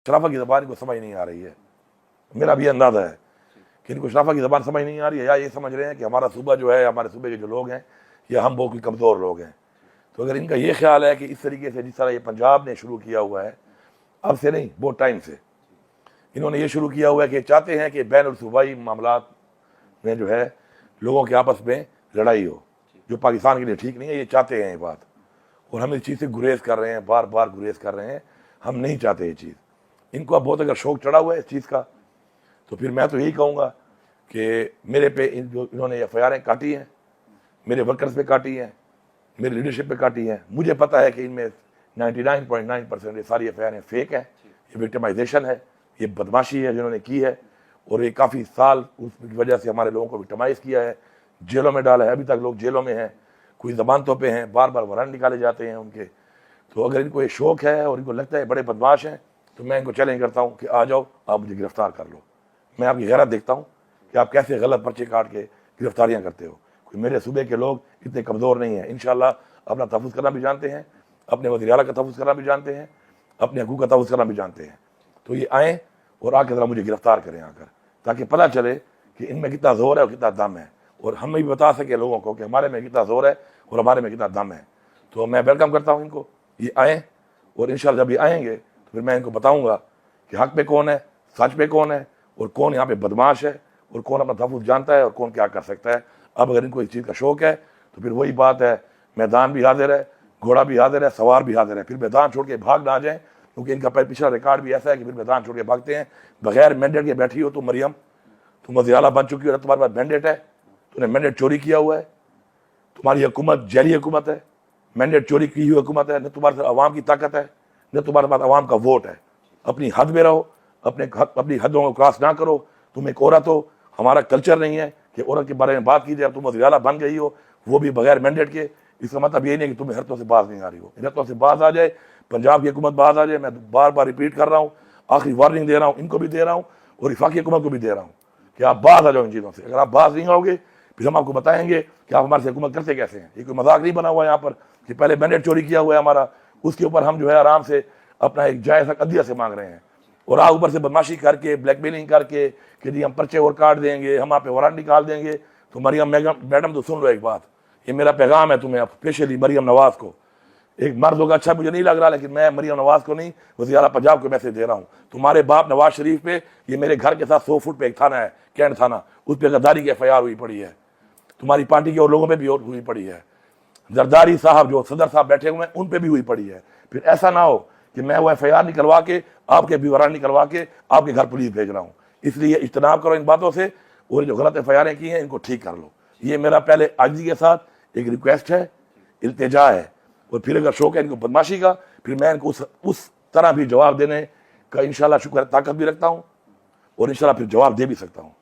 शराफा की ज़बान इनको समझ नहीं आ रही है। मेरा भी अंदाज़ा है कि इनको शराफा की ज़बान समझ नहीं आ रही है, या ये समझ रहे हैं कि हमारा सूबा जो है, हमारे सूबे के जो लोग हैं, या हम बहुत कमज़ोर लोग हैं। तो अगर इनका ये ख्याल है कि इस तरीके से जिस तरह ये पंजाब ने शुरू किया हुआ है, अब से नहीं बहुत टाइम से इन्होंने ये शुरू किया हुआ है कि चाहते हैं कि बैन सूबाई मामलात में जो है लोगों के आपस में लड़ाई हो, जो पाकिस्तान के लिए ठीक नहीं है। ये चाहते हैं ये बात, और हम इस चीज़ से गुरेज कर रहे हैं, बार बार गुरेज कर रहे हैं। हम नहीं चाहते ये चीज़। इनको अब बहुत अगर शौक चढ़ा हुआ है इस चीज़ का, तो फिर मैं तो यही कहूँगा कि मेरे पे जो इन्होंने FIR काटी हैं, मेरे वर्कर्स पे काटी हैं, मेरी लीडरशिप पे काटी हैं, मुझे पता है कि इनमें 99.9% ये सारी FIR फेक है, ये विक्टिमाइजेशन है, ये बदमाशी है जिन्होंने की है, और ये काफ़ी साल उसकी वजह से हमारे लोगों को विक्टिमाइज़ किया है, जेलों में डाला है। अभी तक लोग जेलों में हैं, कोई ज़मानतों पे हैं, बार बार वारंट निकाले जाते हैं उनके। तो अगर इनको ये शौक है और इनको लगता है बड़े बदमाश हैं, तो मैं इनको चैलेंज करता हूँ कि आ जाओ, आप मुझे गिरफ्तार कर लो। मैं आपकी गैरत देखता हूँ कि आप कैसे गलत पर्चे काट के गिरफ्तारियाँ करते हो। कोई मेरे सूबे के लोग इतने कमज़ोर नहीं हैं। इंशाअल्लाह अपना तहफ़्फ़ुज़ करना भी जानते हैं, अपने वज़ीर आला का तहफ़्फ़ुज़ करना भी जानते हैं, अपने हकूक़ का तहफ़्फ़ुज़ करना भी जानते हैं। तो ये आएँ और आके ज़रा मुझे गिरफ्तार करें आकर, ताकि पता चले कि इनमें कितना ज़ोर है और कितना दम है, और हम भी बता सकें लोगों को कि हमारे में कितना ज़ोर है और हमारे में कितना दम है। तो मैं वेलकम करता हूँ इनको, ये आएँ, और इंशाअल्लाह जब ये आएंगे तो फिर मैं इनको बताऊँगा कि हक पे कौन है, सच पे कौन है, और कौन यहाँ पे बदमाश है, और कौन अपना तहफ़्फ़ुज़ जानता है, और कौन क्या कर सकता है। अब अगर इनको इस चीज़ का शौक़ है तो फिर वही बात है, मैदान भी हाजिर है, घोड़ा भी हाजिर है, सवार भी हाजिर है। फिर मैदान छोड़ के भाग ना जाएँ, क्योंकि इनका पिछला रिकॉर्ड भी ऐसा है कि फिर मैदान छोड़ के भागते हैं। बगैर मैंडेट के बैठी हो तुम मरियम, तुम वज़ीर आला बन चुकी हो, तुम्हारे पास मैंडेट है, तुमने मैंडेट चोरी किया हुआ है, तुम्हारी हुकूमत जैली हुकूमत है, मैंडेट चोरी की हुई हुकूमत है। न तुम्हारे पास अवाम की ताकत है, न तुम्हारे पास अवाम का वोट है। अपनी हद में रहो, अपनी हदों को क्रॉस ना करो। तुम एक औरत हो, हमारा कल्चर नहीं है कि औरत के बारे में बात की जाए। अब तुम वज़ीर आला बन गई हो, वो भी बगैर मैंडेट के। इसका मतलब ये नहीं कि तुम्हें हरतों से बाज नहीं आ रही हो। हरतों से बाज आ जाए, पंजाब की हुकूमत बाज आ जाए। मैं बार बार रिपीट कर रहा हूँ, आखिरी वार्निंग दे रहा हूँ, इनको भी दे रहा हूँ और वफाकी हुकूमत को भी दे रहा हूँ कि आप बाज आ जाओ इन चीज़ों से। अगर आप बाज नहीं आओगे फिर हम आपको बताएंगे कि आप हमारे से हुकूमत करते कैसे हैं। ये कोई मजाक नहीं बना हुआ है यहाँ पर कि पहले मैंडेट चोरी किया हुआ है हमारा, उसके ऊपर हम जो है आराम से अपना एक जायज़ हक अदलिया से मांग रहे हैं, और आप ऊपर से बदमाशी करके, ब्लैकमेलिंग करके कि जी हम पर्चे और काट देंगे, हम आप पे वारंट निकाल देंगे। तो मरियम मैडम तो सुन लो एक बात, ये मेरा पैगाम है तुम्हें, स्पेशली मरियम नवाज़ को। एक मर्द होगा अच्छा मुझे नहीं लग रहा, लेकिन मैं मरियम नवाज़ को नहीं, वज़ीर आला पंजाब को मैसेज दे रहा हूँ। तुम्हारे बाप नवाज शरीफ पे, ये मेरे घर के साथ 100 फुट पे एक थाना है, कैंट थाना, उस पर गद्दारी की FIR हुई पड़ी है। तुम्हारी पार्टी के और लोगों पे भी हुई पड़ी है। जरदारी साहब जो सदर साहब बैठे हुए हैं उन पे भी हुई पड़ी है। फिर ऐसा ना हो कि मैं वो FIR निकलवा के, आपके भी वारंट निकलवा के आपके घर पुलिस भेज रहा हूँ। इसलिए इज्तनाब करो इन बातों से, और जो गलत FIR की हैं इनको ठीक कर लो। ये मेरा पहले आजिज़ी के साथ एक रिक्वेस्ट है, इल्तिजा है। और फिर अगर शौक है इनको बदमाशी का, फिर मैं इनको उस तरह भी जवाब देने का इंशाल्लाह शुक्र ताकत भी रखता हूँ, और इंशाल्लाह फिर जवाब दे भी सकता हूँ।